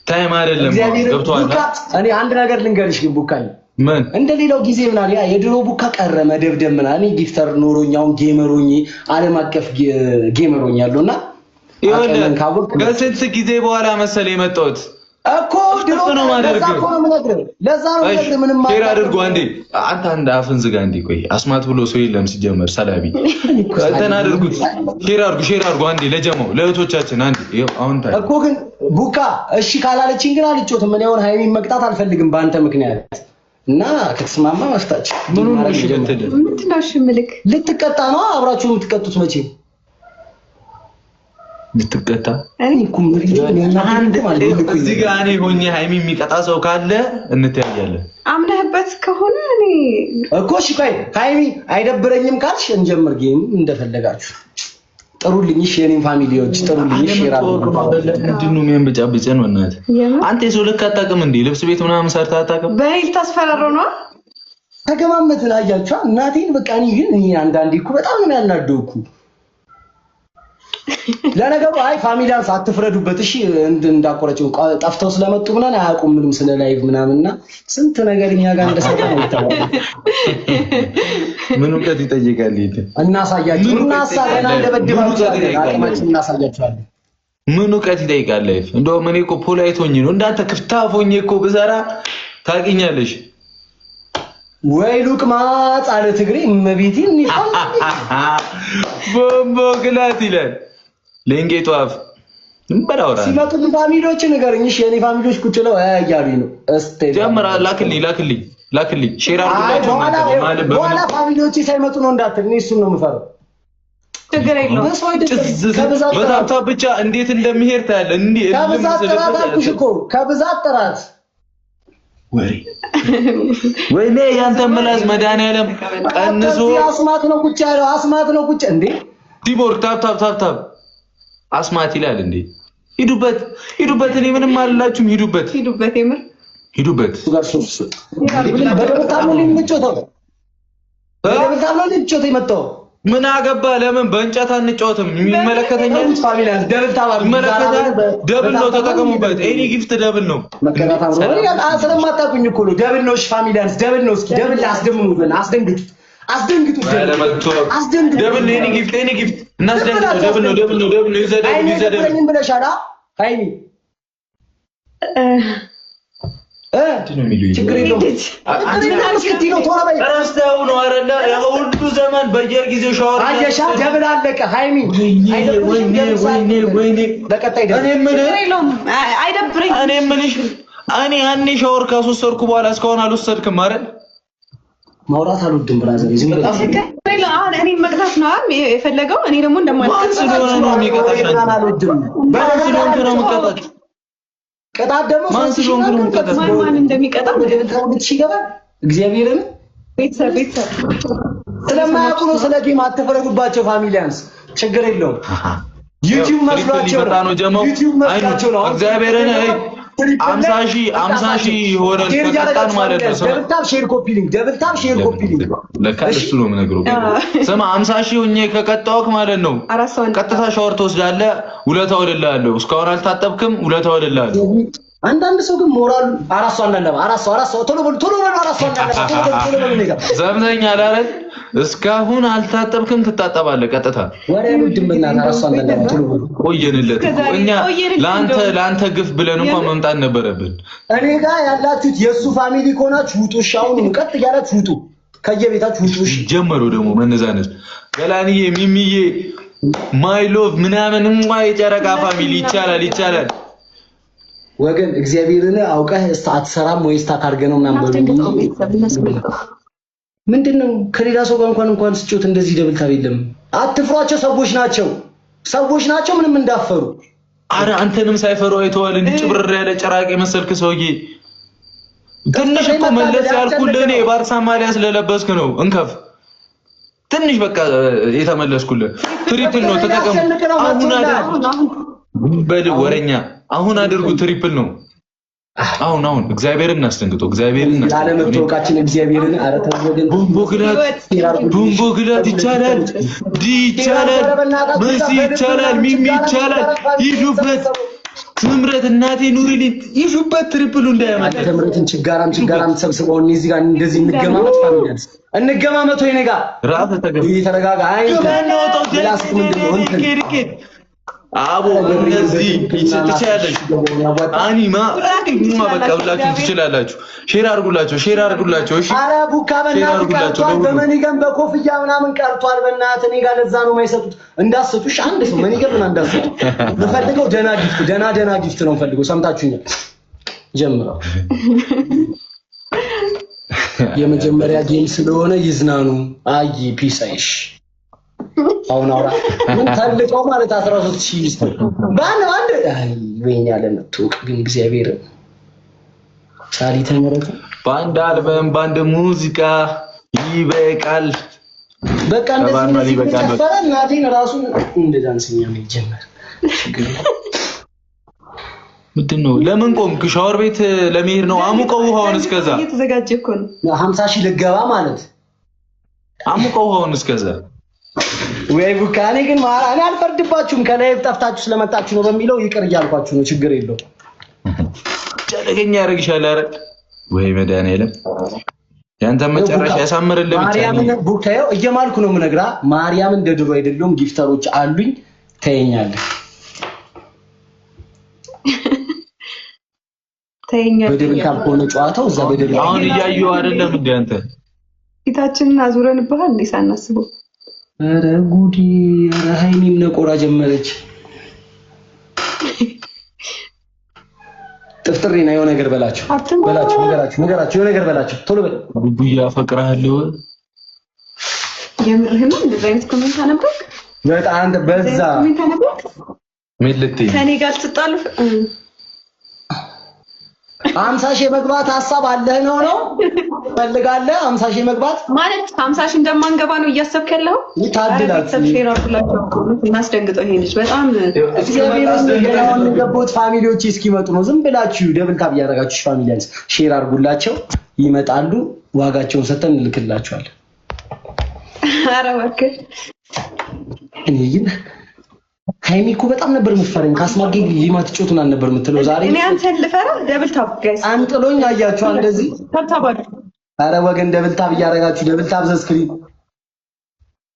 ታይም አይደለም ገብቷል እኔ አንድ ነገር ልንገርሽ ግን ቡካኝ ምን እንደሌላው ጊዜ ምናምን ያ የድሮ ቡካ ቀረ መደብደብ ምናምን እኔ ጊፍተር ኖሮኛው ጌመሮኝ ዓለም አቀፍ ጌመሮኛለሁና ይወለ ከስንት ጊዜ በኋላ መሰለ የመጣሁት እኮ ድሮ ነው ማደርግ ለዛ ነው ነገር ምንም ሼር አድርጉ አንዴ አንተ አፍን ዝጋ እንዴ ቆይ አስማት ብሎ ሰው የለም ሲጀመር ሰላቢ እንትን አድርጉት ሼር አድርጉ አንዴ ለጀማው ለእህቶቻችን አንዴ ይኸው አሁን ታይ እኮ ግን ቡካ እሺ ካላለችኝ ግን አልጮትም እኔ አሁን ሃይሚን መቅጣት አልፈልግም በአንተ ምክንያት እና ከተስማማ ማስታች ምኑን እሺ ብትል ምንድነው እሺ ምልክ ልትቀጣ ነው አብራችሁ የምትቀጡት መቼ ልትቀጣ እኔ ኩምሪ አንድ እዚህ ጋር እኔ ሆኜ ሃይሚ የሚቀጣ ሰው ካለ እንተያያለን አምነህበት ከሆነ እኔ እኮ እሺ ቆይ ሃይሚ አይደብረኝም ካልሽ እንጀምር ጌም እንደፈለጋችሁ ጥሩልኝ እሺ የኔን ፋሚሊዎች ጥሩልኝ እሺ ይራሉ ምንድነው የሚያንበጫብጨን ወናት አንተ የሰው ልክ አታውቅም እንዴ ልብስ ቤት ምናምን ሰርታ አታውቅም በይል ታስፈራረው ነው ተገማመትን አያችሁ እናቴን በቃ እኔ ግን እኔ አንዳንዴ እኮ በጣም ነው ያናደውኩ ለነገሩ አይ ፋሚሊያንስ አትፍረዱበት እሺ እንዳቆረጭው ጠፍተው ስለመጡ ምናምን አያውቁም ምንም ስለ ላይቭ ምናምንና ስንት ነገርኛ ጋር እንደሰራ ነው ይታወቃል ምን ወቀት ይጠይቃል ይሄ እናሳያችሁ እናሳገና እንደበድባችሁ አቅማችን እናሳያችኋለን ምን ወቀት ይጠይቃል ላይቭ እንደው ምን እኮ ፖላይት ሆኜ ነው እንዳንተ ክፍታፍ ሆኜ እኮ ብዘራ ታውቂኛለሽ ወይ ሉቅ ማጻለ ትግሪ መቤቲን ይፋል ቦምቦ ግላት ይላል ለንጌቱ አፍ እንበላውራ ሲመጡ ፋሚሊዎች ንገርኝ እሺ የኔ ፋሚሊዎች ቁጭለው ያያሉኝ ነው እስቲ ጀምራ ላክልኝ ሼር አድርጉላችሁ ማለት በኋላ ፋሚሊዎች ሳይመጡ ነው እንዳትል እኔ እሱን ነው የምፈራው ችግር የለውም በታብታብ ብቻ እንዴት እንደሚሄድ ታያለ እንዴ ከብዛት ጥራት አልኩሽ እኮ ከብዛት ጥራት ወይኔ ያንተ ምላስ መድኃኒዓለም ቀንሶ አስማት ነው ቁጭ ያለው አስማት ነው ቁጭ እንዴ ዲቦር ታብ አስማት ይላል እንዴ ሂዱበት እኔ ምንም አልላችሁም ሂዱበት የምር ሂዱበት በደብታም ነው የምትጮተው የመጣው ምን አገባ ለምን በእንጨት አንጫወትም የሚመለከተኛል ፋሚሊያንስ ደብል ነው ተጠቀሙበት ኤኒ ጊፍት ደብል ነው መከራታም ነው ያ ስለማታቁኝ እኮ ነው ደብል ነው ፋሚሊያንስ ደብል ነው እስኪ ደብል አስደምሙልን አስደንግጡ ደብል ኤኒ ጊፍት እናስደንግጡ ደብል ነው ይዘደብ ብለሻላ ሃይሚ ችግር የለውም አራስተው ነው አይደለ ሁሉ ዘመን በየጊዜው ሻወር አየሻ ደብል አለቀ ሃይሚ ወይኔ በቀጣይ አይደብረኝ እኔ ምንሽ እኔ ያኔ ሻወር ካስወሰድኩ በኋላ እስካሁን አልወሰድክም አይደል ማውራት አልወድም ብራዘር ዝም ብለህ እኔ መቅጣት ነው የፈለገው እኔ ደግሞ እንደማልቀጥ ስለሆነ ነው የሚቀጣሽ ነው የምቀጣት ቀጣት ደግሞ ማን እንደሚቀጣ ይገባል እግዚአብሔርን ቤተሰብ ስለማያውቁ ነው ስለ ጌም አትፈረዱባቸው ፋሚሊያንስ ችግር የለውም ዩቲዩብ መስሏቸው ነው እግዚአብሔርን 50 ሺህ ሆነ ተቀጣን ማለት ነው ደብልታብ ሼር ኮፒ ሊንክ ለካ እሱ ነው የምነግረው ስማ 50 ሺህ ሆኜ ከቀጣውክ ማለት ነው ቀጥታ ሻወር ትወስዳለህ ውለታው እልልሃለሁ እስካሁን አልታጠብክም ውለታው እልልሃለሁ አንዳንድ ሰው ግን ሞራሉ አራስ ሰው ቶሎ በሉ አራስ አንዳለባ ዘምተኛል አይደል እስካሁን አልታጠብክም ትታጠባለህ ቀጥታ ወሬ ድምና አራስ አንዳለባ ቶሎ በሉ ቆየንለት እኛ ላንተ ግፍ ብለን እንኳን መምጣት ነበረብን እኔ ጋር ያላችሁት የሱ ፋሚሊ ኮናችሁ ውጡ ሻውን ቀጥ ያላችሁ ውጡ ከየቤታችሁ ውጡ እሺ ጀመሩ ደግሞ መነዛነስ ገላንዬ ሚሚዬ ማይ ሎቭ ምናምን የጨረቃ ፋሚሊ ይቻላል ወገን እግዚአብሔርን አውቀህ አትሰራም ወይስ ታካርገ ነው ምናምን ምንድነው ከሌላ ሰው ጋር እንኳን ስጮት እንደዚህ ደብልታብ የለም አትፍሯቸው ሰዎች ናቸው ምንም እንዳፈሩ አረ አንተንም ሳይፈሩ አይተዋል እንዴ ጭብርር ያለ ጨራቂ መሰልክ ሰውዬ ትንሽ እኮ መለስ ያልኩልህ እኔ ባርሳ ማሊያ ስለለበስክ ነው እንከፍ ትንሽ በቃ የተመለስኩልህ ትሪፕል ነው ተጠቀሙ ወረኛ አሁን አድርጉ ትሪፕል ነው አሁን እግዚአብሔርን እናስደንግጦ እግዚአብሔርን ያለመተወቃችን እግዚአብሔርን አረተወገን ቡምቦግላት ይቻላል መሲ ይቻላል ሚሚ ይቻላል ይዱበት ስምረት እናቴ ኑሪልኝ ይሹበት ትሪፕሉ እንዳያመጣ ተምረትን ችጋራም ተሰብስበው እዚህ ጋር እንደዚህ እንገማመት ፋሚሊያንስ እንገማመት ወይ ነጋ ራስ ተገብ ተረጋጋ አይ ነው አቦ እነዚህ ትችያለሽ አኒማ በቃ ሁላችሁም ትችላላችሁ ሼር አድርጉላቸው እሺ አረ ቡካ በእናትህ በመኒገም በኮፍያ ምናምን ቀርቷል በእናትህ እኔ ጋር ለዛ ነው የማይሰጡት እንዳሰጡሽ አንድ ሰው መኒገም ምናምን እንዳሰጡ በፈልገው ደና ጊፍት ነው ፈልገው ሰምታችሁኛል ጀምረው የመጀመሪያ ጌም ስለሆነ ይዝናኑ አይ ፒስ አይሽ አሁን አውራ ምን ታልቀው ማለት 13000 ባን አንድ አይ ወይኛ ለምትወቅ ግን እግዚአብሔር ሳሊ ተመረተ ባንድ አልበም ባንድ ሙዚቃ ይበቃል በቃ እንደዚህ ተፈራ እናቴን ራሱ እንደ ዳንስኛ ነው ጀመር ምንድነው ለምን ቆምክ ሻወር ቤት ለመሄድ ነው አሙቀው ውሃውን እስከዛ እየተዘጋጀ እኮ ነው 50000 ልገባ ማለት አሙቀው ውሃውን እስከዛ ወይ ቡካኔ ግን ማራና አልፈርድባችሁም ከላይ ጠፍታችሁ ስለመጣችሁ ነው በሚለው ይቅር እያልኳችሁ ነው ችግር የለው ጨለገኛ ያርግሻል አረ ወይ መድኃኒዓለም ያንተ መጨረሻ ያሳምርልህ ብቻ ማርያምን ቡካዬው እየማልኩ ነው ምነግራ ማርያም እንደ ድሮ አይደለም ጊፍተሮች አሉኝ ተየኛለህ በደብል ካልሆነ ጨዋታው እዛ በደብል አሁን እያዩ አይደለም እንዴ አንተ ፊታችንን አዙረንብሃል እንዴ ሳናስበው አረ ጉዲ አረ ሃይሚም ነቆራ ጀመረች ጥፍጥሬ ነው የሆነ ነገር በላችሁ ነገራችሁ የሆነ ነገር በላችሁ ቶሎ በል ቡቡያ አፈቅርሃለሁ የምርህም እንደዚህ አይነት ኮሜንት አነበብክ በጣም አንተ በዛ ኮሜንት አነበብክ ሜልቲ ከኔ ጋር ትጣሉ 50,000 መግባት ሐሳብ አለህ ነው ፈልጋለህ 50,000 መግባት ማለት 50,000 እንደማንገባ ነው እያሰብክ ያለው ታድላችሁ እናስደንግጠው ይሄ ልጅ በጣም እግዚአብሔርን ገቦት ፋሚሊዎች እስኪመጡ ነው ዝም ብላችሁ ደብል ታብ ያደርጋችሁ ፋሚሊያንስ ሼር አድርጉላቸው ይመጣሉ ዋጋቸውን ሰተን እንልክላቸዋለን ኧረ እባክህ እኔ ሃይሚ እኮ በጣም ነበር የምትፈረኝ ካስማጌ ሊማት ጮቱን አልነበር የምትለው ዛሬ እኔ አንተን ልፈራ ደብል ታብ ጋይስ አንጥሎኝ አያችሁ እንደዚህ ታብ አረ ወገን ደብል ታብ ያደርጋችሁ ደብል ታብ ዘስክሪን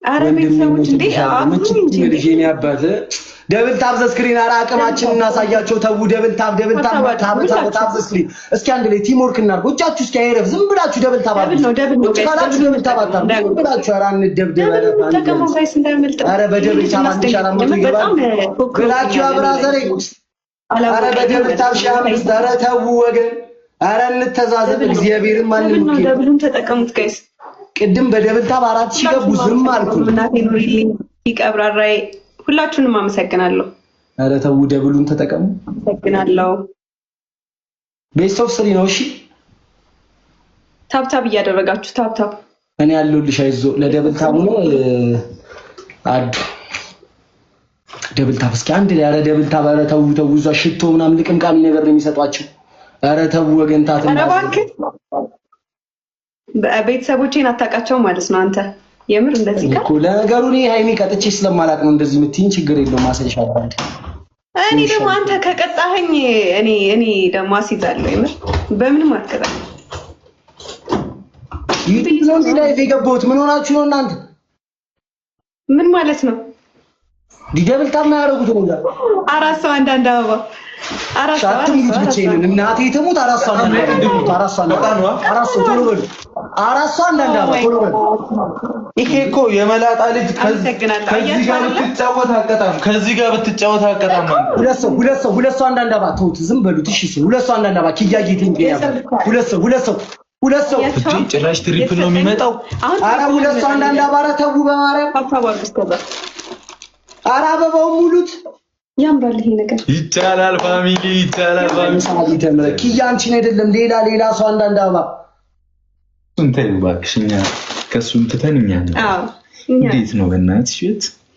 አረ ቤተሰቦች እንዴ ልጄን ያባት ደብል ታብ ዘስክሪን አረ አቅማችንን እናሳያቸው ተው ደብል ታብ ታብ ዘስክሪን እስኪ አንድ ላይ ቲም ወርክ እናድርግ ወጫችሁ እስኪ አይረፍ ዝም ብላችሁ ደብል ታብ ወጫችሁ ደብል ታብ ዝም ብላችሁ አረ እንደብደብ አረ በደብል ታብ አንሻላም ይገባል ብላችሁ አብራዘሬ አረ በደብል ታብ ሻምስ አረ ተው ወገን አረ እንተዛዘብ እግዚአብሔርን ማንንም ደብሉን ተጠቀሙት ጋይስ ቅድም በደብል ታብ 4000 ገቡ ዝም አልኩ እናቴ ኑሪልኝ ይቀብራራይ ሁላችሁንም አመሰግናለሁ አረ ተው ደብሉን ተጠቀሙ አመሰግናለሁ ቤስት ኦፍ 3 ነው እሺ ታብ እያደረጋችሁ ታብ እኔ ያለሁልሽ አይዞ ለደብል ታቡ ነው አዱ ደብል ታብ እስኪ አንድ ላይ አረ ደብል ታብ አረ ተው እዛ ሽቶ ምናምን ልቅምቃሚ ነገር ነው የሚሰጧቸው አረ ተው ወገን ታትና አረ እባክህ ቤተሰቦቼን አታውቃቸው ማለት ነው አንተ የምር እንደዚህ እኮ ለነገሩ እኔ ሃይሚ ቀጥቼ ስለማላቅ ነው እንደዚህ የምትይኝ ችግር የለውም ማሰልሻለሁ እኔ ደግሞ አንተ ከቀጣኸኝ እኔ ደግሞ አስይዛለሁ የምር በምንም አትቀጣኝ ይጥሎን ላይ የገባሁት ምን ሆናችሁ ነው እናንተ ምን ማለት ነው ዲደብል ታማ ያረጉት ነው ጋር አራት ሰው አንዳንድ አበባ ሻትም ይጥቼን እናቴ ተሙት አራት ሰው ቶሎ በሉ አራት ሰው አንዳንድ አበባ ቶሎ በሉ ይሄ እኮ የመላጣ ልጅ ከዚህ ጋር ብትጫወት አቀጣም ሁለት ሰው አንዳንድ አበባ ተውት ዝም በሉት እሺ ሁለት ሰው አንዳንድ አበባ ኪያጌ ቲንገያ ሁለት ሰው ጭራሽ ትሪፕል ነው የሚመጣው አረ ሁለት ሰው አንዳንድ አበባ ተው በማርያም አረ አበባው ሙሉት ያምራል ይሄ ነገር ይቻላል ፋሚሊ ተምረ ኪያ አንቺን አይደለም ሌላ ሰው አንዳንድ አበባ እንትን ባክሽኛ ከሱም ትተንኛ እንዴት ነው በእናትሽ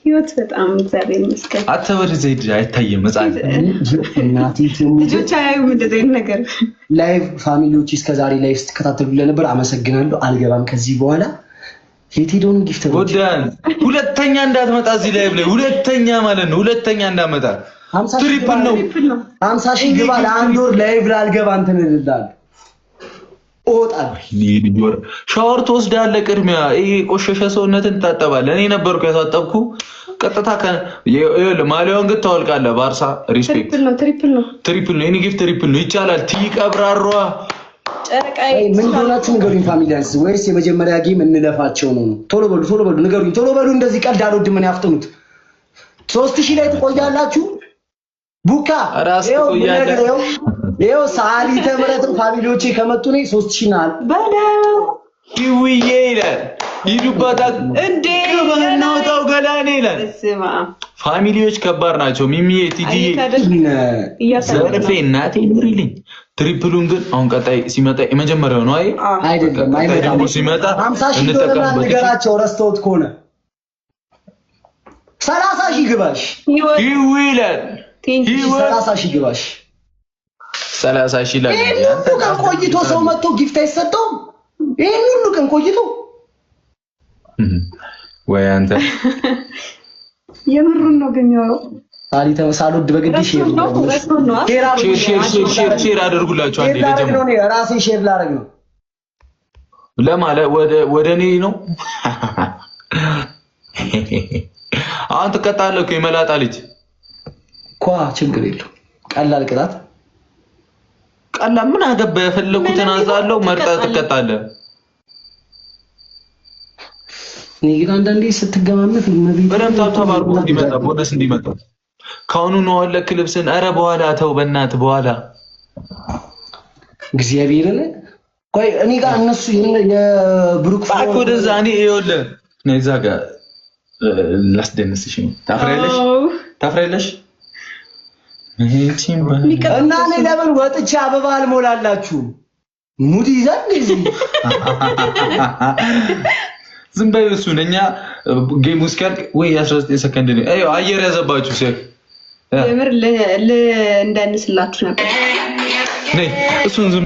ህይወት በጣም እግዚአብሔር ይመስገን አተወር ዘይድ አይታየም መጻፍ እናቴ ልጆች አያዩም እንደዚህ ነገር ላይቭ ፋሚሊዎች እስከዛሬ ላይቭ ተከታተሉ ለነበር አመሰግናለሁ አልገባም ከዚህ በኋላ የቴዶን ጊፍት ጎዳን ሁለተኛ እንዳትመጣ እዚህ ላይቭ ላይ ሁለተኛ ማለት ነው ሁለተኛ እንዳትመጣ ትሪፕል ነው 50 ሺህ ግባ። ለአንድ ወር ላይቭ ላልገባ እንትን እልልሃለሁ። እወጣለሁ። ሻወር ትወስዳለህ። ቅድሚያ ይሄ ቆሸሸ ሰውነትን ትታጠባለህ። እኔ ነበርኩ ያሳጠብኩ። ቀጥታ ማሊያውን ግን ታወልቃለህ። ባርሳ ሪስፔክት። ትሪፕል ነው የኔ ጊፍት ትሪፕል ነው። ይቻላል። ትቀብራሯ ጨረቃይ ምን ሆናችሁ ንገሩኝ ፋሚሊያንስ። ወይስ የመጀመሪያ ጌም እንለፋቸው ነው? ቶሎ በሉ ንገሩኝ። ቶሎ በሉ። እንደዚህ ቀልድ አልወድም። ምን ያፍጥኑት። 3000 ላይ ትቆያላችሁ። ቡካ ይኸው ሰዓሊተ ምሕረትም ፋሚሊዎቼ ከመጡ ነው 3000 ናል በለው ይውዬ ይላል። ይዱባታ እንዴ በእናታው ገላኔ ይላል። ፋሚሊዎች ከባድ ናቸው። ሚሚዬ ቲጂዬ ዘርፌ እናቴ ኑሪልኝ። ትሪፕሉን ግን አሁን ቀጣይ ሲመጣ የመጀመሪያው ነው። አይደለም አይመጣም። ሲመጣ 50 ሺህ ዶላር ንገራቸው። ረስተውት ከሆነ 30 ሺህ ግባሽ ይውላል። 30 ሺህ ግባሽ 30 ሺህ ላይ ቀን ቆይቶ ሰው መጥቶ ጊፍት አይሰጠውም። ይሄን ሁሉ ቀን ቆይቶ ወይ አንተ የምሩን ነው ግን ያው ሳሊተ ሳልወድ በግድ ሼር አድርጉላችሁ። አንዴ ለጀመረ ነው ራሴ ሼር ላደርግ ነው ለማለት ወደ እኔ ነው። አሁን ትቀጣለህ እኮ የመላጣ ልጅ ኳ ችግር የለው። ቀላል ቅጣት ቀላል ምን አገባ። የፈለኩትን አዛለው መርጠህ ትቀጣለህ። እኔ ግን አንዳንዴ ስትገማመት በደምብ ታባርኩ እንዲመጣ ቦነስ እንዲመጣ ካሁኑ ነው ወለክ ልብስን። ኧረ በኋላ ተው በእናትህ በኋላ እግዚአብሔርን ቆይ እኔ ጋር እነሱ የብሩክ ፋክ ወደዛ እኔ ይኸውልህ ነው እዛ ጋር ላስደንስሽ ነው። ታፍራለሽ እና እኔ ለምን ወጥቼ አበባ አልሞላላችሁ? ሙድ ይዘን እዚህ ዝም በይ። እሱን እኛ ጌም ውስጥ ካልክ ወይ 19 ሰከንድ ነው። አይ አየር ያዘባችሁ ሴት የምር እንዳንስላችሁ ነበር። ነይ እሱን ዝም